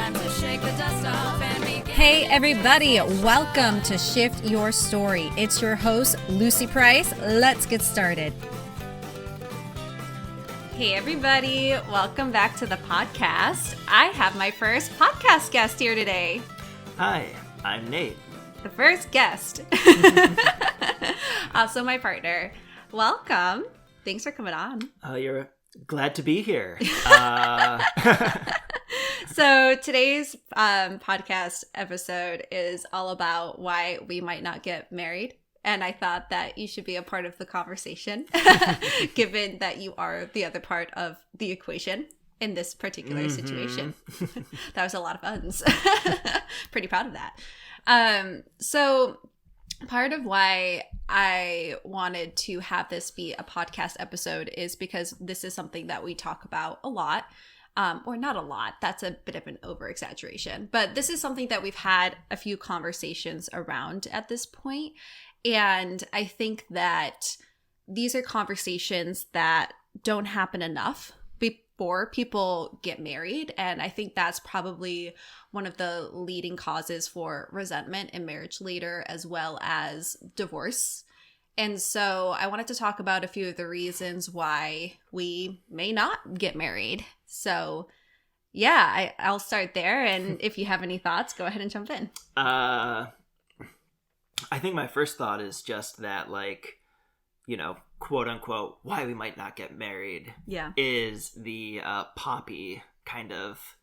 time to shake the dust off and begin. Hey everybody, welcome to Shift Your Story. It's your host, Lucy Price. Let's get started. Hey everybody, welcome back to the podcast. I have my first podcast guest here today. Hi, I'm Nate. The first guest. Also my partner. Welcome. Thanks for coming on. You're glad to be here. So today's podcast episode is all about why we might not get married. And I thought that you should be a part of the conversation, given that you are the other part of the equation in this particular situation. That was a lot of uns. Pretty proud of that. So part of why I wanted to have this be a podcast episode is because this is something that we talk about a lot. Or not a lot, that's a bit of an over-exaggeration. But this is something that we've had a few conversations around at this point. And I think that these are conversations that don't happen enough before people get married. And I think that's probably one of the leading causes for resentment in marriage later, as well as divorce. And so I wanted to talk about a few of the reasons why we may not get married. So yeah, I'll start there. And if you have any thoughts, go ahead and jump in. I think my first thought is just that, like, you know, quote unquote, why we might not get married is the poppy kind of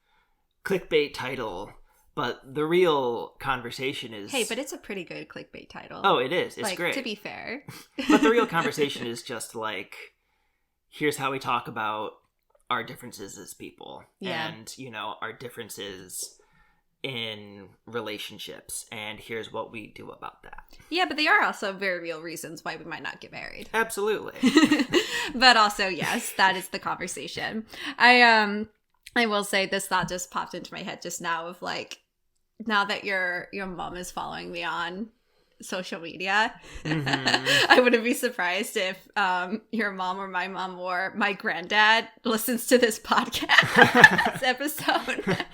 clickbait title. But the real conversation is... Hey, but it's a pretty good clickbait title. Oh, it is. It's great. To be fair. But the real conversation is just like, here's how we talk about our differences as people. Yeah. And, you know, our differences in relationships. And here's what we do about that. Yeah, but they are also very real reasons why we might not get married. Absolutely. But also, yes, that is the conversation. I will say this thought just popped into my head just now of like, now that your mom is following me on social media, I wouldn't be surprised if your mom or my mom or my granddad listens to this podcast episode.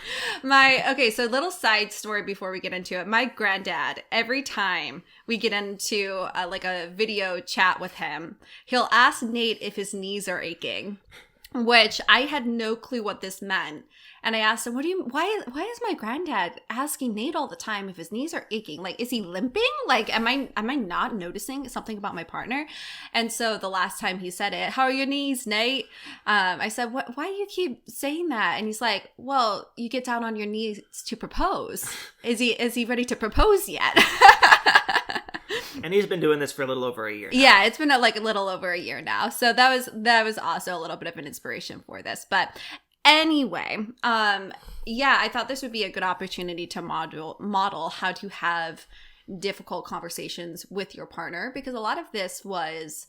So little side story before we get into it. My granddad, every time we get into like a video chat with him, he'll ask Nate if his knees are aching. Which I had no clue what this meant. And I asked him, why is my granddad asking Nate all the time if his knees are aching? Like, is he limping? Like, am I not noticing something about my partner? And so the last time he said it, how are your knees, Nate? I said, why do you keep saying that? And he's like, well, you get down on your knees to propose. Is he ready to propose yet? And he's been doing this for a little over a year now. Yeah, it's been a little over a year now. So that was also a little bit of an inspiration for this. But anyway, I thought this would be a good opportunity to model how to have difficult conversations with your partner, because a lot of this was,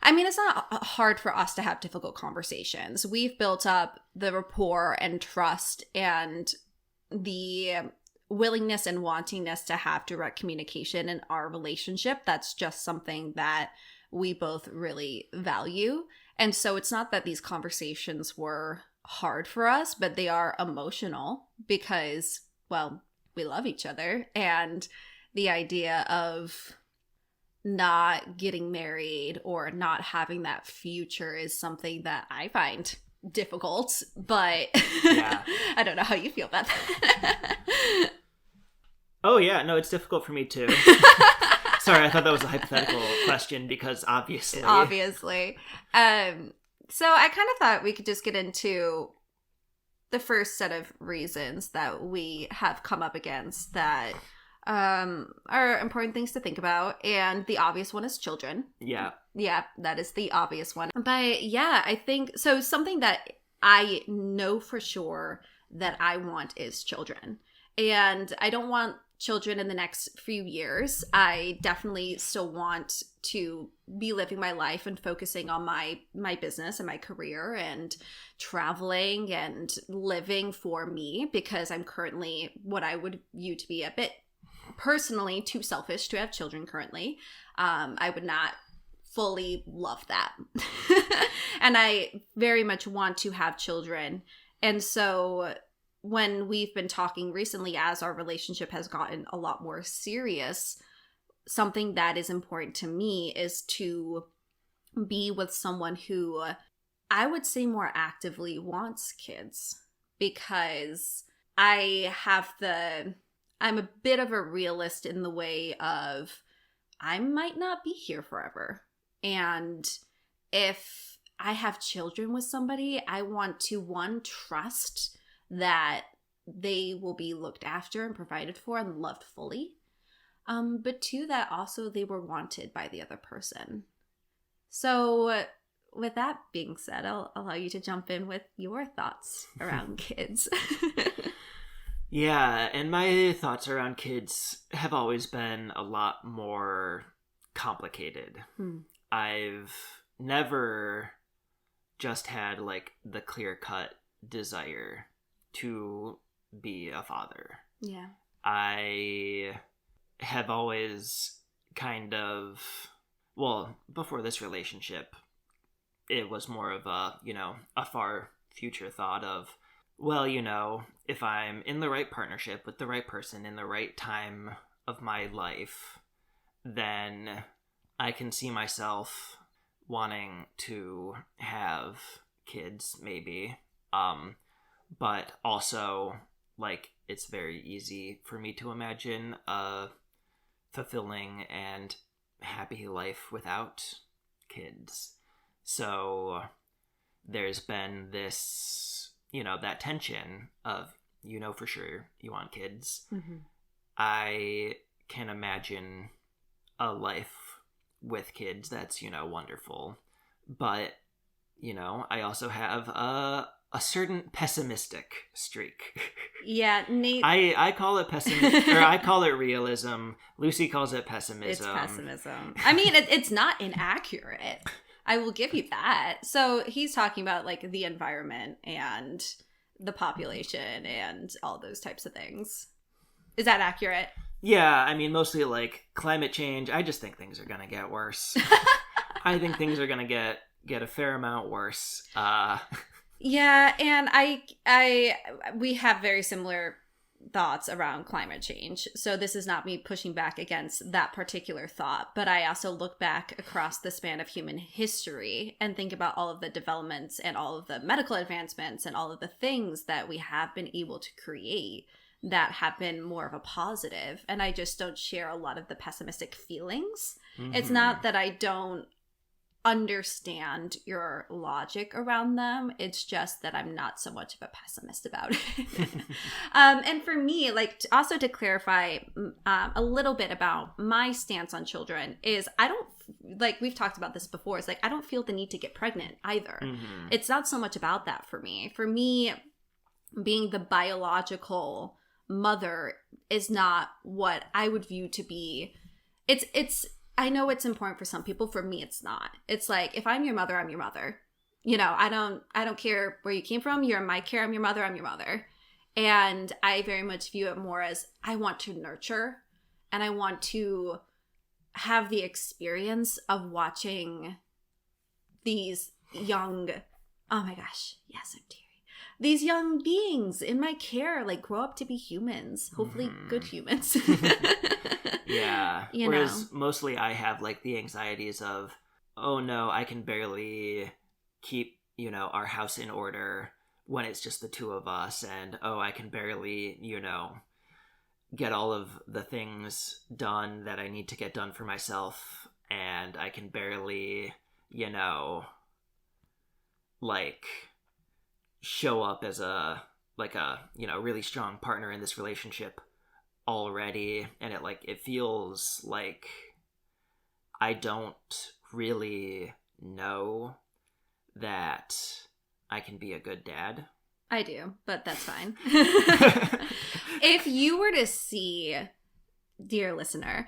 it's not hard for us to have difficult conversations. We've built up the rapport and trust and the willingness and wantingness to have direct communication in our relationship. That's just something that we both really value. And so it's not that these conversations were hard for us, but they are emotional because, well, we love each other. And the idea of not getting married or not having that future is something that I find difficult, but Yeah. I don't know how you feel about that. Oh, yeah. No, it's difficult for me, too. Sorry, I thought that was a hypothetical question because obviously. Obviously. So I kind of thought we could just get into the first set of reasons that we have come up against that are important things to think about. And the obvious one is children. Yeah. Yeah, that is the obvious one. But yeah, I think, so something that I know for sure that I want is children. And I don't want children in the next few years. I definitely still want to be living my life and focusing on my business and my career and traveling and living for me, because I'm currently what I would view to be a bit personally too selfish to have children currently. I would not fully love that. And I very much want to have children. And so when we've been talking recently, as our relationship has gotten a lot more serious, something that is important to me is to be with someone who I would say more actively wants kids, because I'm a bit of a realist in the way of I might not be here forever. And if I have children with somebody, I want to, one, trust that they will be looked after and provided for and loved fully. But two, that also they were wanted by the other person. So with that being said, I'll allow you to jump in with your thoughts around kids. Yeah, and my thoughts around kids have always been a lot more complicated. I've never just had like the clear-cut desire to be a father. Yeah. I have always kind of, well, before this relationship, it was more of a, a far future thought of, well, if I'm in the right partnership with the right person in the right time of my life, then I can see myself wanting to have kids, maybe. But also, like, it's very easy for me to imagine a fulfilling and happy life without kids. So there's been this, that tension of, for sure you want kids. Mm-hmm. I can imagine a life with kids that's, wonderful. But, I also have a certain pessimistic streak. Yeah, Nate. I call it pessimism, or I call it realism. Lucy calls it pessimism. It's pessimism. I mean, it's not inaccurate. I will give you that. So he's talking about like the environment and the population and all those types of things. Is that accurate? Yeah, I mean, mostly like climate change. I just think things are gonna get worse. I think things are gonna get a fair amount worse. Yeah, and we have very similar thoughts around climate change. So this is not me pushing back against that particular thought, but I also look back across the span of human history and think about all of the developments and all of the medical advancements and all of the things that we have been able to create that have been more of a positive. And I just don't share a lot of the pessimistic feelings. Mm-hmm. It's not that I don't understand your logic around them. It's just that I'm not so much of a pessimist about it. And for me, like, also to clarify a little bit about my stance on children is I don't, like we've talked about this before, it's like I don't feel the need to get pregnant either. Mm-hmm. It's not so much about that for me. For me, being the biological mother is not what I would view to be, it's I know it's important for some people. For me, it's not. It's like, if I'm your mother, I'm your mother. I don't care where you came from. You're in my care. I'm your mother. I'm your mother. And I very much view it more as I want to nurture and I want to have the experience of watching these young, oh my gosh, yes, I'm teary. These young beings in my care, like, grow up to be humans, hopefully good humans. Yeah. Whereas mostly I have like the anxieties of, oh no, I can barely keep, our house in order when it's just the two of us. And, oh, I can barely, get all of the things done that I need to get done for myself. And I can barely, like, show up as a really strong partner in this relationship already. And it feels like I don't really know that I can be a good dad. I do, but that's fine. If you were to see, dear listener,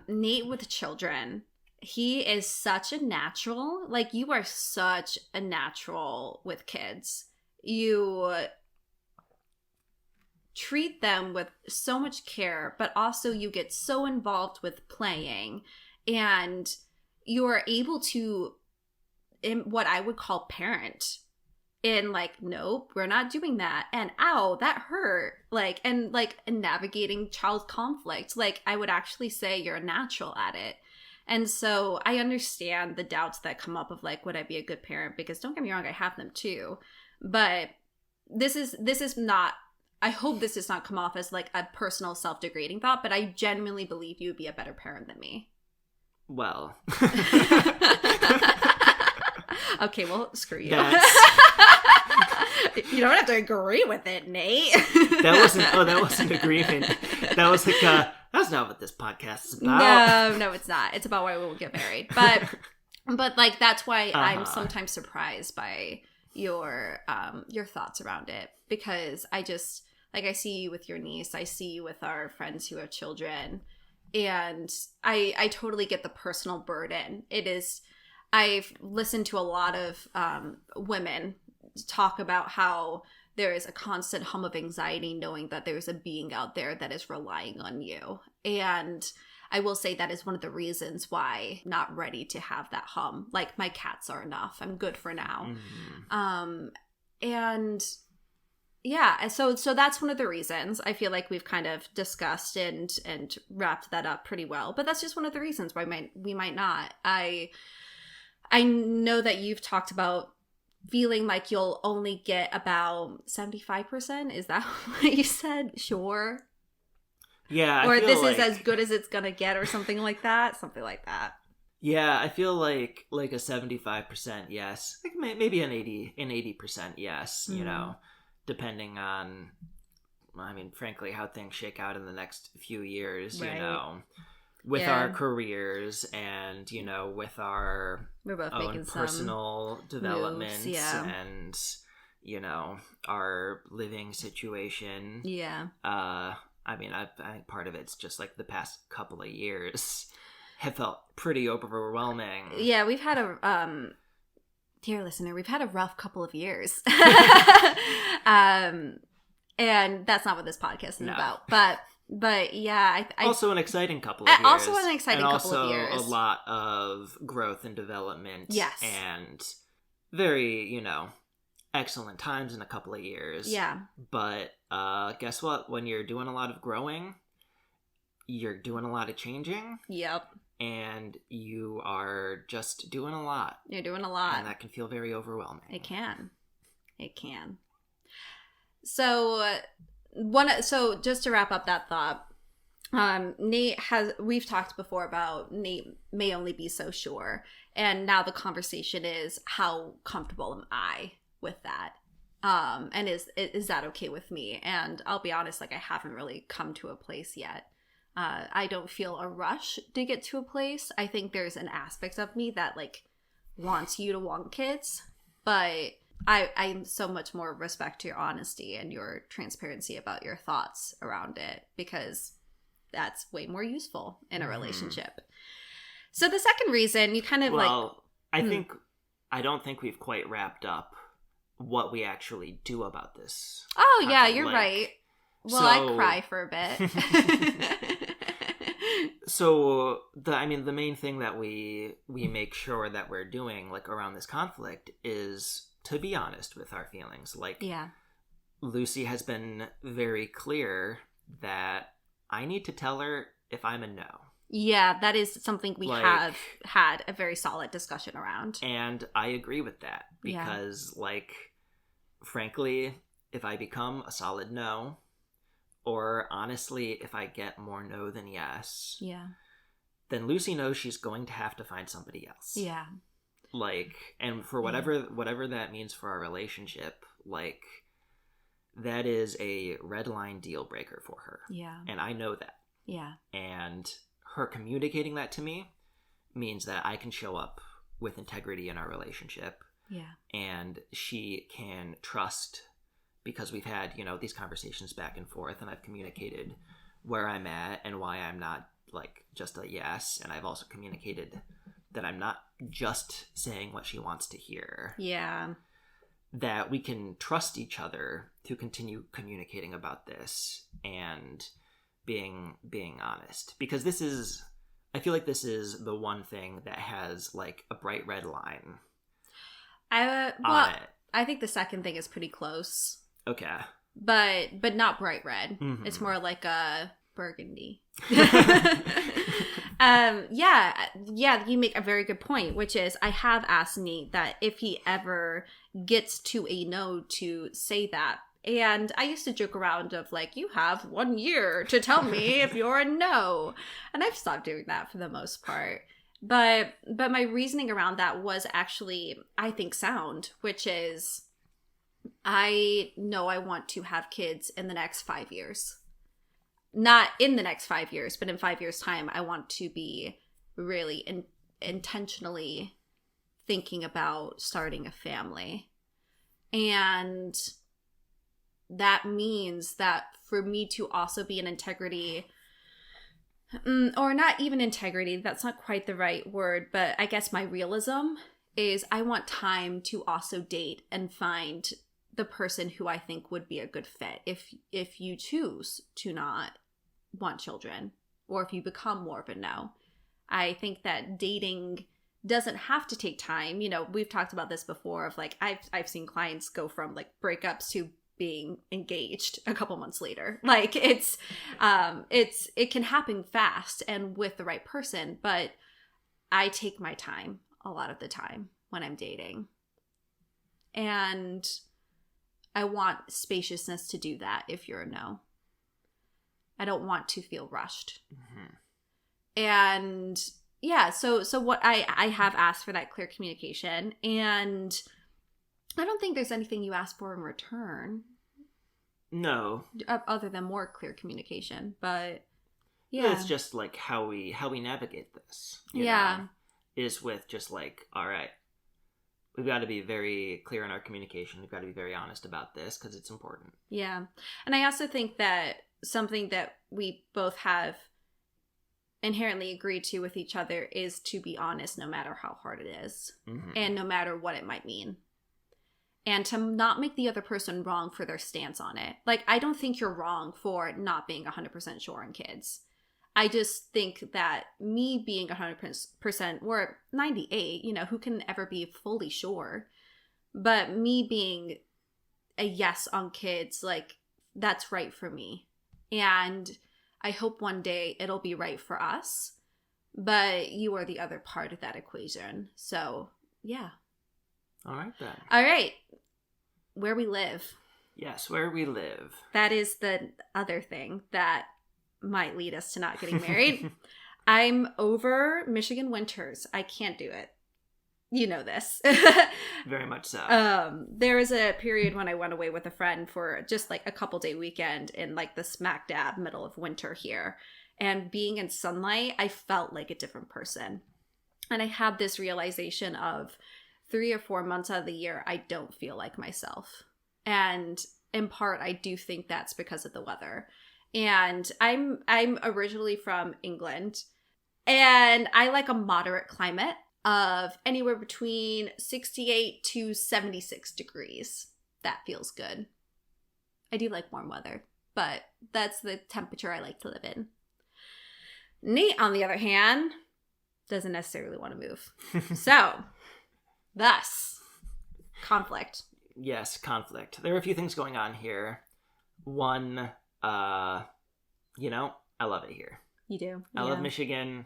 Nate with children, he is such a natural. Like, you are such a natural with kids. You treat them with so much care, but also you get so involved with playing, and you are able to, in what I would call, parent in like, nope, we're not doing that, and ow, that hurt, like, and like navigating child conflict. Like, I would actually say you're natural at it. And so I understand the doubts that come up of like, would I be a good parent? Because don't get me wrong, I have them too. But this is not, I hope this does not come off as like a personal self-degrading thought, but I genuinely believe you would be a better parent than me. Well. Okay, well, screw you. You don't have to agree with it, Nate. That wasn't agreement. That was like, that's not what this podcast is about. No, it's not. It's about why we won't get married. But like, that's why I'm sometimes surprised by your thoughts around it, because I just, like, I see you with your niece, I see you with our friends who have children, and I totally get the personal burden. It is, I've listened to a lot of women talk about how there is a constant hum of anxiety knowing that there's a being out there that is relying on you. And I will say that is one of the reasons why I'm not ready to have that hum. Like, my cats are enough. I'm good for now. Mm-hmm. And yeah, so that's one of the reasons. I feel like we've kind of discussed and wrapped that up pretty well. But that's just one of the reasons why we might not. I know that you've talked about feeling like you'll only get about 75%. Is that what you said? Sure. Yeah. Or this is as good as it's going to get, or something like that. Something like that. Yeah, I feel like a 75% yes. Like maybe an 80% yes, you know, depending on, I mean, frankly, how things shake out in the next few years, right. You know. With our careers and, you know, with our own personal developments and, you know, our living situation. Yeah. I mean, I think part of it's just like the past couple of years have felt pretty overwhelming. Yeah, we've had dear listener, we've had a rough couple of years. And that's not what this podcast is about. But yeah, I also an exciting couple of years. Also an exciting couple of years. And also a lot of growth and development. Yes. And very, you know, excellent times in a couple of years. Yeah. But guess what? When you're doing a lot of growing, you're doing a lot of changing. Yep. And you are just doing a lot. You're doing a lot. And that can feel very overwhelming. It can. So just to wrap up that thought, we've talked before about Nate may only be so sure. And now the conversation is, how comfortable am I with that? And is that okay with me? And I'll be honest, like, I haven't really come to a place yet. I don't feel a rush to get to a place. I think there's an aspect of me that like wants you to want kids, but I so much more respect your honesty and your transparency about your thoughts around it, because that's way more useful in a relationship. So the second reason, you kind of I don't think we've quite wrapped up what we actually do about this. Oh yeah, you're right. Well, I cry for a bit. So the main thing that we make sure that we're doing, like, around this conflict is to be honest with our feelings. Like, yeah. Lucy has been very clear that I need to tell her if I'm a no. Yeah, that is something we have had a very solid discussion around. And I agree with that because, frankly, if I become a solid no, or honestly, if I get more no than yes, then Lucy knows she's going to have to find somebody else. Yeah. And for whatever that means for our relationship, that is a red line deal breaker for her. Yeah. And I know that. Yeah. And her communicating that to me means that I can show up with integrity in our relationship. Yeah. And she can trust, because we've had, these conversations back and forth, and I've communicated where I'm at and why I'm not just a yes. And I've also communicated that I'm not just saying what she wants to hear. Yeah. That we can trust each other to continue communicating about this and being honest. Because I feel like this is the one thing that has a bright red line on it. I think the second thing is pretty close. Okay. But not bright red. Mm-hmm. It's more like a burgundy. You make a very good point, which is I have asked Nate that if he ever gets to a no to say that. And I used to joke around of like, you have 1 year to tell me if you're a no. And I've stopped doing that for the most part. But my reasoning around that was actually, I think, sound, which is I know I want to have kids in the next 5 years. Not in the next 5 years, but in 5 years' time, I want to be really intentionally thinking about starting a family. And that means that for me to also be in integrity, or not even integrity, that's not quite the right word, but I guess my realism is I want time to also date and find the person who I think would be a good fit if you choose to not want children, or if you become more of a no. I think that dating doesn't have to take time. You know, we've talked about this before of like I've seen clients go from like breakups to being engaged a couple months later. Like it can happen fast and with the right person, but I take my time a lot of the time when I'm dating. And I want spaciousness to do that if you're a no. I don't want to feel rushed. Mm-hmm. And yeah, so what I have asked for that clear communication, and I don't think there's anything you ask for in return. No. Other than more clear communication, but yeah. It's just like how we navigate this. You know, is with just like, all right, we've got to be very clear in our communication. We've got to be very honest about this because it's important. Yeah. And I also think that something that we both have inherently agreed to with each other is to be honest no matter how hard it is, mm-hmm. and no matter what it might mean. And to not make the other person wrong for their stance on it. Like, I don't think you're wrong for not being 100% sure on kids. I just think that me being 100% or 98, you know, who can ever be fully sure? But me being a yes on kids, like, that's right for me. And I hope one day it'll be right for us. But you are the other part of that equation. So, yeah. All right, then. All right. Where we live. Yes, where we live. That is the other thing that might lead us to not getting married. I'm over Michigan winters. I can't do it. You know this. Very much so. There was a period when I went away with a friend for just like a couple day weekend in like the smack dab middle of winter here. And being in sunlight, I felt like a different person. And I had this realization of 3 or 4 months out of the year, I don't feel like myself. And in part, I do think that's because of the weather. And I'm originally from England, and I like a moderate climate of anywhere between 68 to 76 degrees. That feels good. I do like warm weather, but that's the temperature I like to live in. Nate, on the other hand, doesn't necessarily want to move. So, thus, conflict. Yes, conflict. There are a few things going on here. One, you know, I love it here. You do? I love Michigan.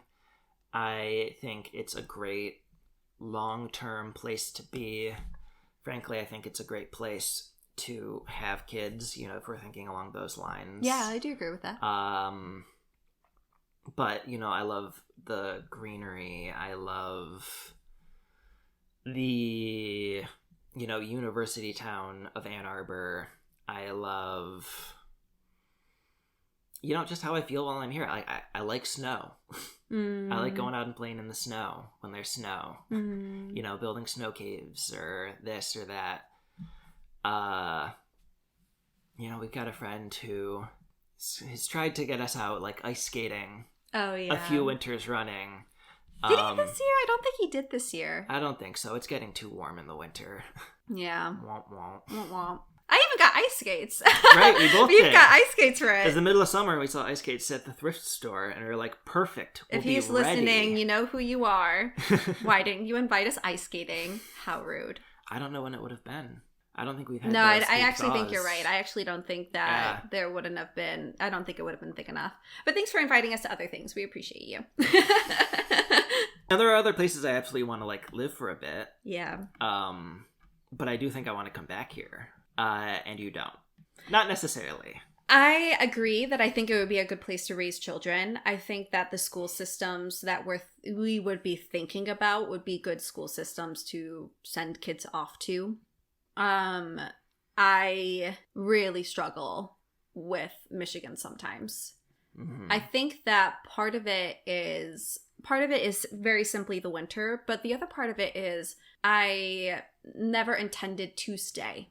I think it's a great long-term place to be. Frankly, I think it's a great place to have kids, you know, if we're thinking along those lines. Yeah, I do agree with that. But, you know, I love the greenery. I love the, you know, university town of Ann Arbor. I love, you know, just how I feel while I'm here. I like snow. I like going out and playing in the snow when there's snow. You know, building snow caves or this or that. You know, we've got a friend who has tried to get us out, like, ice skating. Oh, yeah. A few winters running. Did he this year? I don't think he did this year. I don't think so. It's getting too warm in the winter. Yeah. Womp womp. Womp womp. I even got ice skates. Right, we both did. We've got ice skates for it. It was the middle of summer, we saw ice skates at the thrift store, and we were like, perfect. We'll if he's listening, you know who you are. Why didn't you invite us ice skating? How rude. I don't know when it would have been. I don't think we've had No, those I deep actually think thaws. you're right. I actually don't think that there wouldn't have been, I don't think it would have been thick enough. But thanks for inviting us to other things. We appreciate you. And there are other places I absolutely want to like live for a bit. Yeah. But I do think I want to come back here. And you don't. Not necessarily. I agree that I think it would be a good place to raise children. I think that the school systems that we would be thinking about would be good school systems to send kids off to. I really struggle with Michigan sometimes. Mm-hmm. I think that part of it is very simply the winter, but the other part of it is I never intended to stay.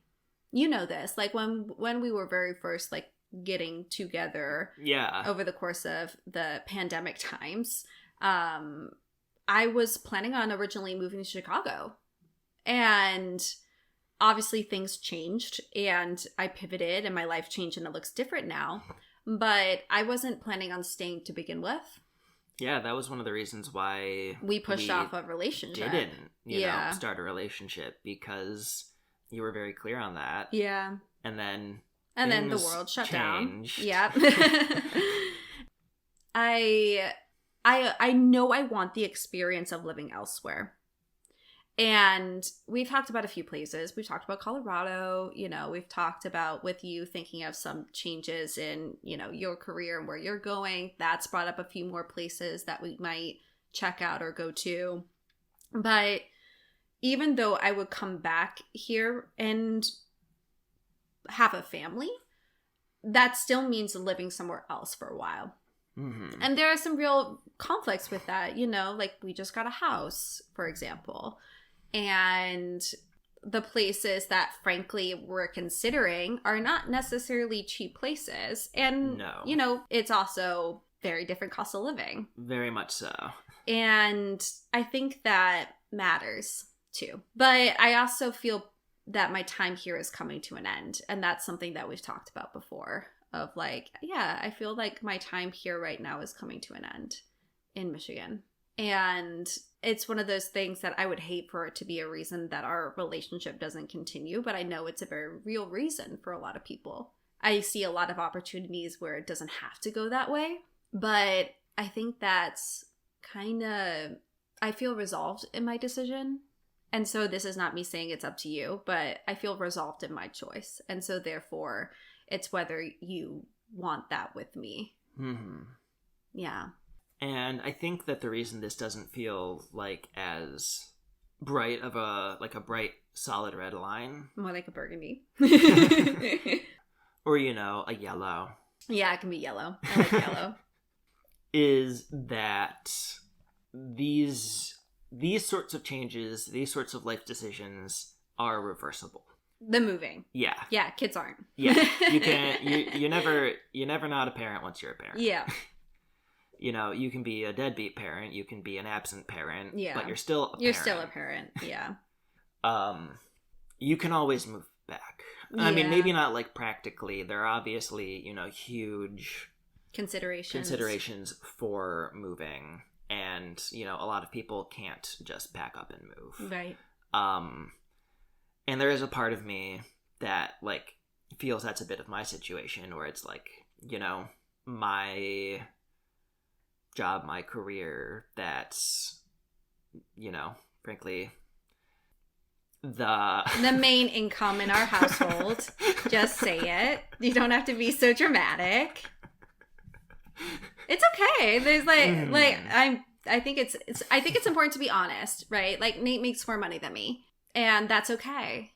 You know this, like when we were very first like getting together over the course of the pandemic times, I was planning on originally moving to Chicago, and obviously things changed and I pivoted and my life changed and it looks different now, but I wasn't planning on staying to begin with. Yeah, that was one of the reasons why we pushed off a relationship. Didn't, you know, start a relationship, because you were very clear on that. Yeah. And then the world shut changed. down. Yep. I know I want the experience of living elsewhere. And we've talked about a few places. We've talked about Colorado, you know, we've talked about with you thinking of some changes in, you know, your career and where you're going. That's brought up a few more places that we might check out or go to. But even though I would come back here and have a family, that still means living somewhere else for a while. Mm-hmm. And there are some real conflicts with that, you know, like we just got a house, for example. And the places that, frankly, we're considering are not necessarily cheap places. And, you know, it's also very different cost of living. Very much so. And I think that matters, too. But I also feel that my time here is coming to an end. And that's something that we've talked about before. Of like, yeah, I feel like my time here right now is coming to an end in Michigan. And it's one of those things that I would hate for it to be a reason that our relationship doesn't continue, but I know it's a very real reason for a lot of people. I see a lot of opportunities where it doesn't have to go that way, but I think that's kind of, I feel resolved in my decision. And so this is not me saying it's up to you, but I feel resolved in my choice. And so therefore, it's whether you want that with me. Mm-hmm. Yeah. And I think that the reason this doesn't feel like as bright of a bright solid red line, more like a burgundy, or you know, a yellow. Yeah, it can be yellow. I like yellow. Is that these sorts of changes, these sorts of life decisions are reversible. The moving. Yeah. Yeah, kids aren't. Yeah. You can you're never not a parent once you're a parent. Yeah. You know, you can be a deadbeat parent, you can be an absent parent, but you're still a parent. You're still a parent, yeah. You can always move back. Yeah. I mean, maybe not like practically. There are obviously, you know, huge considerations for moving. And, you know, a lot of people can't just pack up and move. Right. And there is a part of me that, like, feels that's a bit of my situation, where it's like, you know, my job, my career, that's, you know, frankly, the main income in our household. Just say it. You don't have to be so dramatic. It's okay. There's I think it's important to be honest, right? Like, Nate makes more money than me, and that's okay.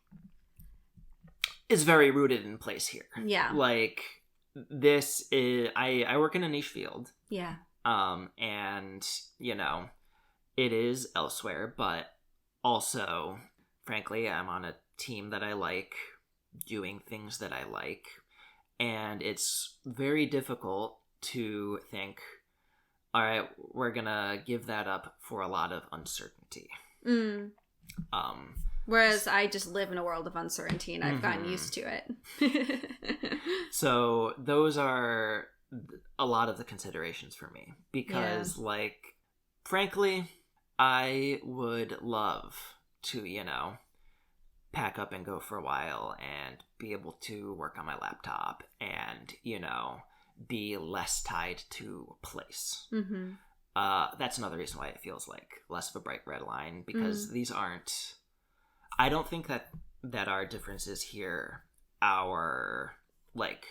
It's very rooted in place here. Yeah. Like, this is, I work in a niche field. Yeah. And, you know, it is elsewhere, but also, frankly, I'm on a team that I like, doing things that I like, and it's very difficult to think, all right, we're gonna give that up for a lot of uncertainty. Mm. Whereas I just live in a world of uncertainty, and I've gotten used to it. So those are a lot of the considerations for me, because like, frankly, I would love to, you know, pack up and go for a while and be able to work on my laptop and, you know, be less tied to a place. Mm-hmm. That's another reason why it feels like less of a bright red line, because these aren't, I don't think that our differences here, our like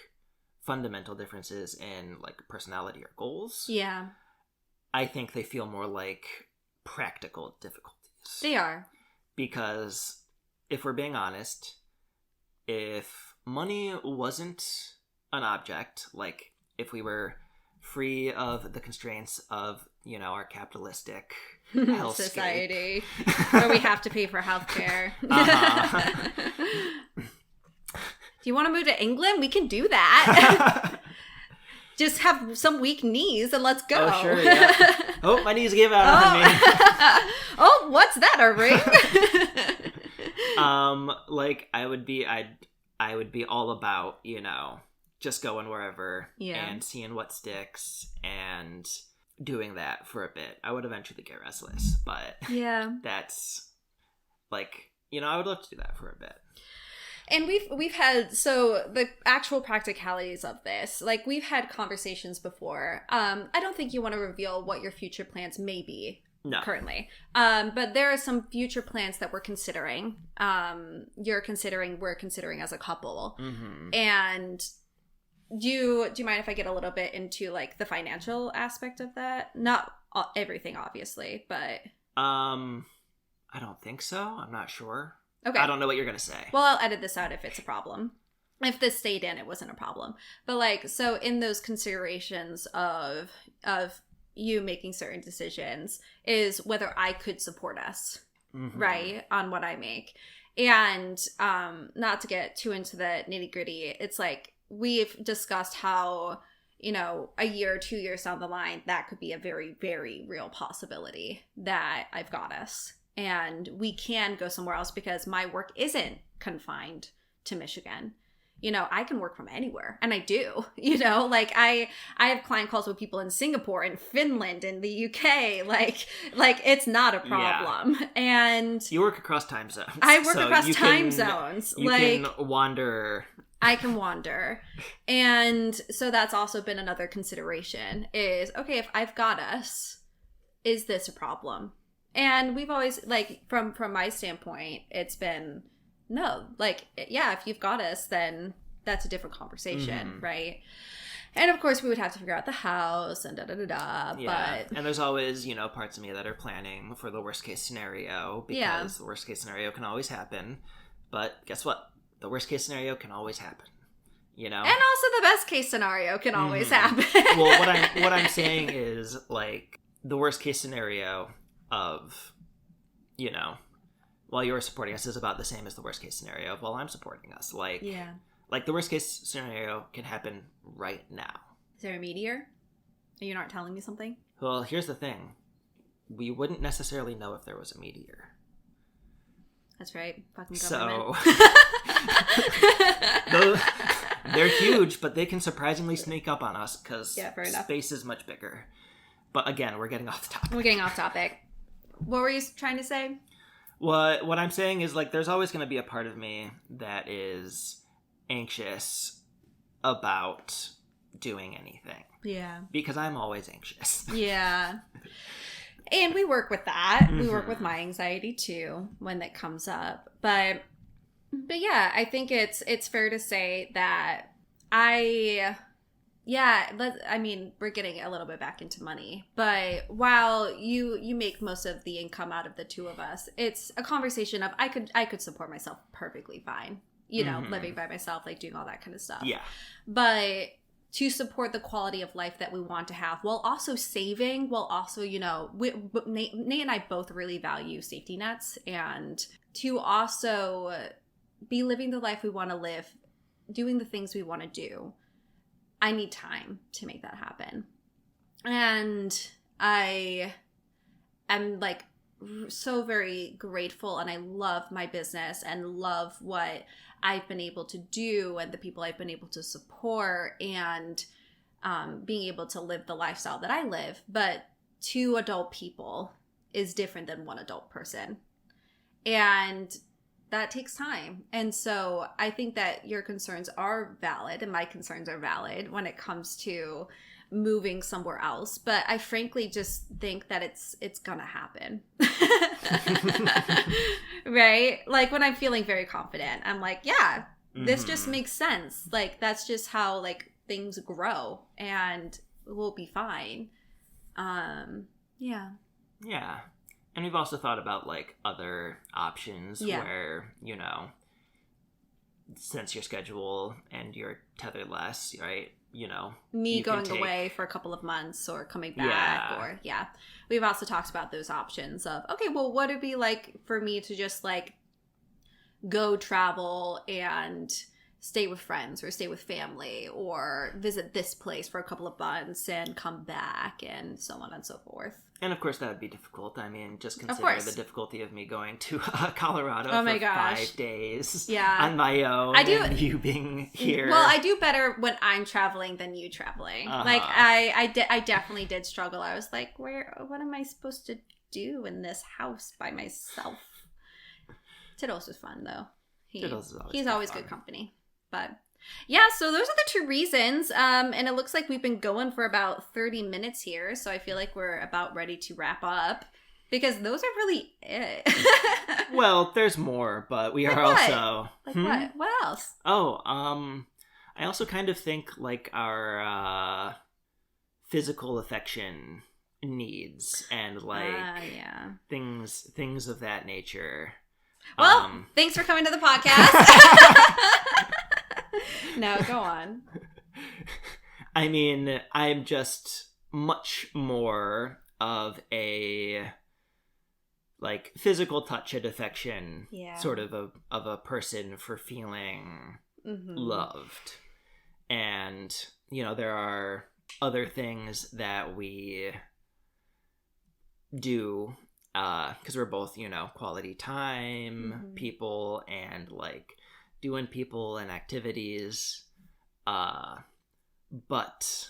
fundamental differences in like personality or goals. Yeah. I think they feel more like practical difficulties. They are. Because if we're being honest, if money wasn't an object, like if we were free of the constraints of, you know, our capitalistic society where we have to pay for healthcare. Do you want to move to England? We can do that. Just have some weak knees and let's go. Oh, sure, yeah. Oh, my knees gave out on me. Oh, what's that, a ring? Like I would be all about, you know, just going wherever and seeing what sticks and doing that for a bit. I would eventually get restless, but that's like, you know, I would love to do that for a bit. And we've had, so the actual practicalities of this, like we've had conversations before. I don't think you want to reveal what your future plans may be currently. But there are some future plans that we're considering. We're considering as a couple. Mm-hmm. And do you mind if I get a little bit into like the financial aspect of that? Not everything, obviously, but I don't think so. I'm not sure. Okay. I don't know what you're gonna say. Well, I'll edit this out if it's a problem. If this stayed in, it wasn't a problem. But like, so in those considerations of you making certain decisions is whether I could support us, right, on what I make. And not to get too into the nitty gritty, it's like we've discussed how, you know, a year or 2 years down the line, that could be a very, very real possibility that I've got us. And we can go somewhere else because my work isn't confined to Michigan. You know, I can work from anywhere. And I do. You know, like I have client calls with people in Singapore and Finland and the UK. Like it's not a problem. Yeah. And you work across time zones. I work across time zones. You can wander. I can wander. And so that's also been another consideration is, okay, if I've got us, is this a problem? And we've always, like, from my standpoint, it's been, no, like, yeah, if you've got us, then that's a different conversation, right? And, of course, we would have to figure out the house and da-da-da-da, yeah. But... And there's always, you know, parts of me that are planning for the worst-case scenario, because the worst-case scenario can always happen. But guess what? The worst-case scenario can always happen, you know? And also the best-case scenario can always happen. Well, what I'm saying is, like, the worst-case scenario... of, you know, while you're supporting us is about the same as the worst case scenario of while I'm supporting us. Like, like the worst case scenario can happen right now. Is there a meteor? Are you not telling me something? Well, here's the thing. We wouldn't necessarily know if there was a meteor. That's right. Fucking government. So, they're huge, but they can surprisingly sneak up on us because space is much bigger. But again, we're getting off topic. What were you trying to say? What I'm saying is, like, there's always going to be a part of me that is anxious about doing anything. Yeah. Because I'm always anxious. Yeah. And we work with that. We work with my anxiety, too, when that comes up. But yeah, I think it's fair to say that we're getting a little bit back into money, but while you make most of the income out of the two of us, it's a conversation of I could support myself perfectly fine, you know, living by myself, like doing all that kind of stuff. Yeah. But to support the quality of life that we want to have while also saving, while also, you know, Nate and I both really value safety nets, and to also be living the life we want to live, doing the things we want to do. I need time to make that happen. And I am like so very grateful, and I love my business and love what I've been able to do and the people I've been able to support, and being able to live the lifestyle that I live. But 2 adult people is different than 1 adult person. And that takes time. And so I think that your concerns are valid and my concerns are valid when it comes to moving somewhere else. But I frankly just think that it's gonna happen. Right? Like when I'm feeling very confident, I'm like, yeah, this just makes sense. Like that's just how like things grow and we'll be fine. Yeah. Yeah. And we've also thought about like other options where, you know, since your schedule and you're tethered less, right? You know, me going away for a couple of months or coming back or we've also talked about those options of, okay, well, what would it be like for me to just like go travel and stay with friends or stay with family or visit this place for a couple of months and come back and so on and so forth. And of course that would be difficult. I mean, just consider the difficulty of me going to Colorado for 5 days on my own and you being here. Well, I do better when I'm traveling than you traveling. Like I definitely did struggle. I was like, what am I supposed to do in this house by myself? Tiddles was fun though. He's always good company. But yeah, so those are the two reasons. And it looks like we've been going for about 30 minutes here. So I feel like we're about ready to wrap up because those are really it. Well, there's more, but we are also... Like what? What else? Oh, I also kind of think like our physical affection needs and like things of that nature. Well, thanks for coming to the podcast. No, go on. I mean, I'm just much more of a like physical touch and affection sort of a person for feeling loved. And, you know, there are other things that we do because we're both, you know, quality time people and like doing people and activities. But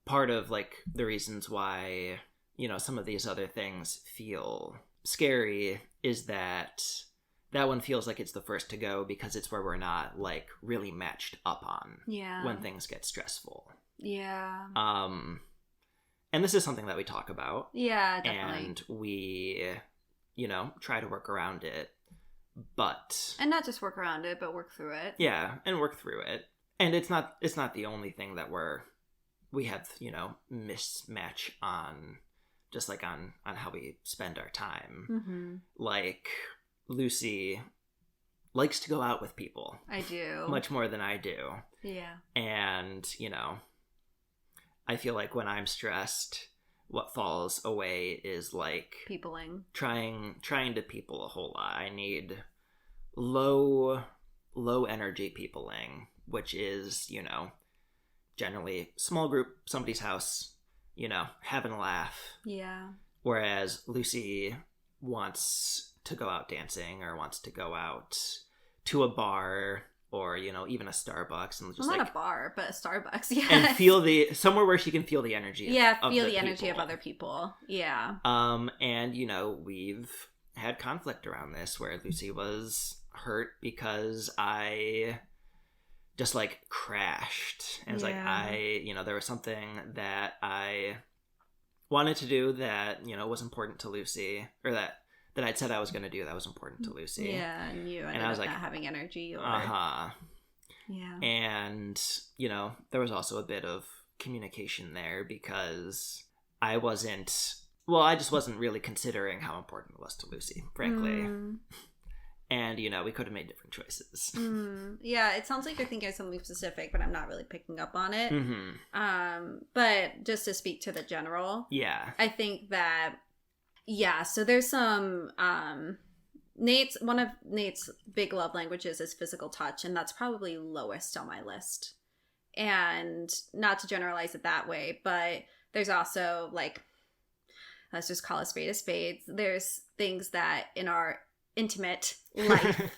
part of like the reasons why, you know, some of these other things feel scary is that one feels like it's the first to go because it's where we're not like really matched up on when things get stressful. Yeah. And this is something that we talk about. Yeah, definitely. And we, you know, try to work around it. But and not just work around it, but work through it. Yeah, and work through it. And it's not the only thing that we have, you know, mismatch on, just like on how we spend our time. Like Lucy likes to go out with people. I do. Much more than I do. Yeah. And, you know, I feel like when I'm stressed, what falls away is like peopling. Trying to people a whole lot. I need low energy peopling, which is, you know, generally small group, somebody's house, you know, having a laugh. Yeah. Whereas Lucy wants to go out dancing or wants to go out to a bar or, you know, even a Starbucks and just not a bar, but a Starbucks, yeah. And feel somewhere where she can feel the energy of feel the energy of other people. Yeah. And, you know, we've had conflict around this where Lucy was hurt because I just like crashed. And it's like you know, there was something that I wanted to do that, you know, was important to Lucy, or that I'd said I was going to do that was important to Lucy. Yeah, and you ended up not having energy. Yeah. And, you know, there was also a bit of communication there because I just wasn't really considering how important it was to Lucy, frankly. And, you know, we could have made different choices. Yeah, it sounds like you're thinking of something specific, but I'm not really picking up on it. But just to speak to the general, I think that, so there's some, one of Nate's big love languages is physical touch, and that's probably lowest on my list. And not to generalize it that way, but there's also, like, let's just call a spade. There's things that in our intimate life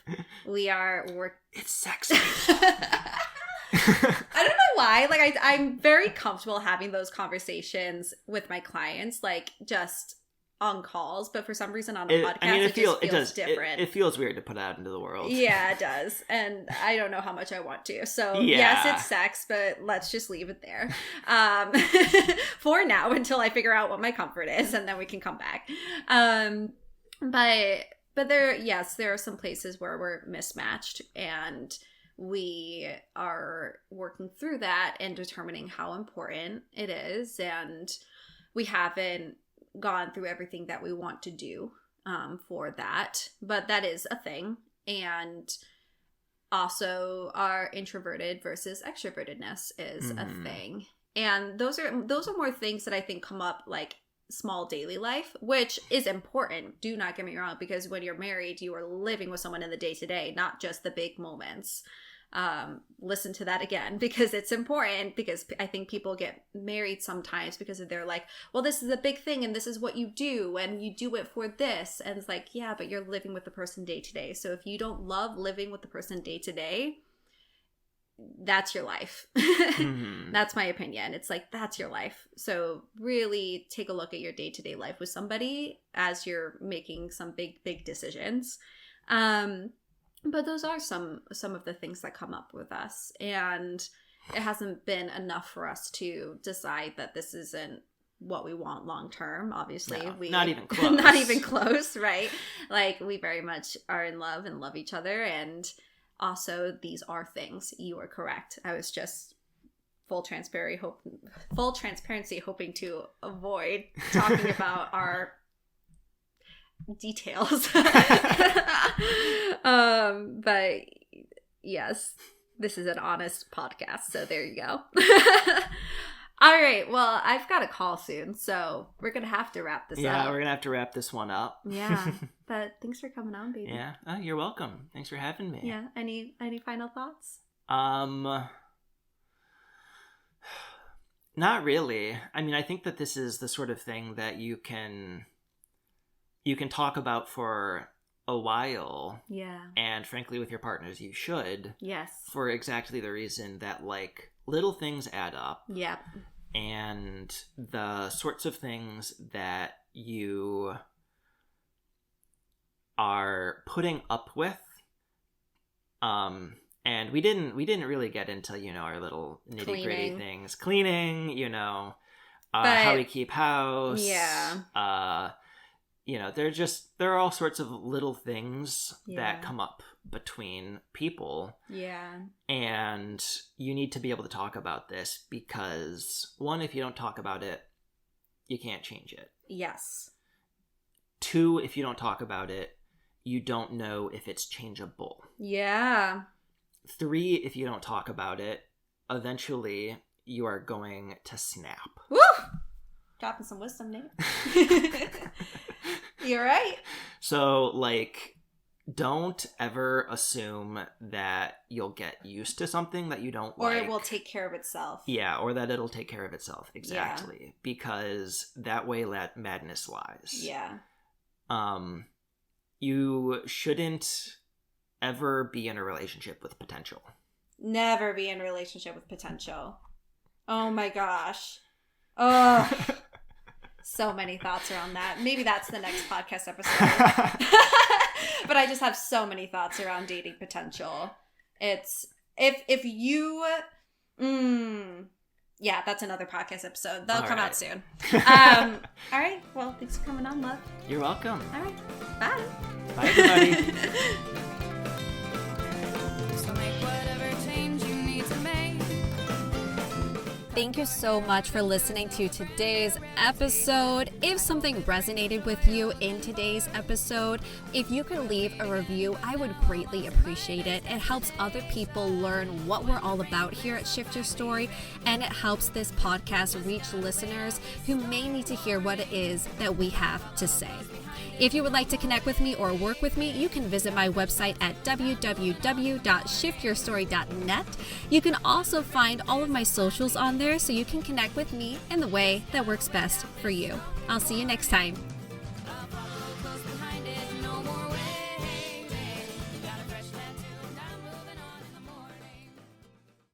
it's sexy. I don't know why. Like, I'm very comfortable having those conversations with my clients, like, just on calls, but for some reason on a podcast, it feels different. It feels weird to put out into the world. Yeah, it does. And I don't know how much I want to. So yes, it's sex, but let's just leave it there. For now, until I figure out what my comfort is, and then we can come back. But there are some places where we're mismatched, and we are working through that and determining how important it is. And we haven't gone through everything that we want to do for that, but that is a thing. And also our introverted versus extrovertedness is a thing. And those are more things that I think come up like small daily life, which is important. Do not get me wrong, because when you're married, you are living with someone in the day-to-day, not just the big moments. Listen to that again, because it's important, because I think people get married sometimes because they're like, well, this is a big thing and this is what you do and you do it for this. And it's like, yeah, but you're living with the person day to day. So if you don't love living with the person day to day, that's your life. That's my opinion. It's like, that's your life. So really take a look at your day-to-day life with somebody as you're making some big decisions. But those are some of the things that come up with us. And it hasn't been enough for us to decide that this isn't what we want long term. Obviously, no, not even close. Not even close, right? Like, we very much are in love and love each other. And also, these are things. You are correct. I was just full transparency, hoping to avoid talking about our details. But yes, this is an honest podcast, so there you go. All right, well, I've got a call soon, so we're gonna have to wrap this up. Yeah, we're gonna have to wrap this one up. Yeah, but thanks for coming on, baby. Yeah, oh, you're welcome. Thanks for having me. Yeah, any final thoughts? Not really. I mean, I think that this is the sort of thing that you can talk about for a while. Yeah. And frankly, with your partners, you should. Yes. For exactly the reason that, like, little things add up. Yeah. And the sorts of things that you are putting up with, and we didn't really get into, our little nitty-gritty things. Cleaning, how we keep house. Yeah. There are all sorts of little things that come up between people. Yeah. And you need to be able to talk about this, because one, if you don't talk about it, you can't change it. Yes. Two, if you don't talk about it, you don't know if it's changeable. Yeah. Three, if you don't talk about it, eventually you are going to snap. Woo! Dropping some wisdom, Nate. You're right. So, like, don't ever assume that you'll get used to something that you don't like. Or it will take care of itself. Yeah, or that it'll take care of itself. Exactly. Yeah. Because that way madness lies. Yeah. You shouldn't ever be in a relationship with potential. Never be in a relationship with potential. Oh my gosh. Oh. So many thoughts around that. Maybe that's the next podcast episode. But I just have so many thoughts around dating potential. It's if you yeah, that's another podcast episode. They'll come out soon. All right. Well, thanks for coming on, love. You're welcome. All right. Bye. Bye, everybody. So make whatever change you need to make. Thank you so much for listening to today's episode. If something resonated with you in today's episode, if you could leave a review, I would greatly appreciate it. It helps other people learn what we're all about here at Shift Your Story, and it helps this podcast reach listeners who may need to hear what it is that we have to say. If you would like to connect with me or work with me, you can visit my website at www.shiftyourstory.net. You can also find all of my socials on there so you can connect with me in the way that works best for you. I'll see you next time.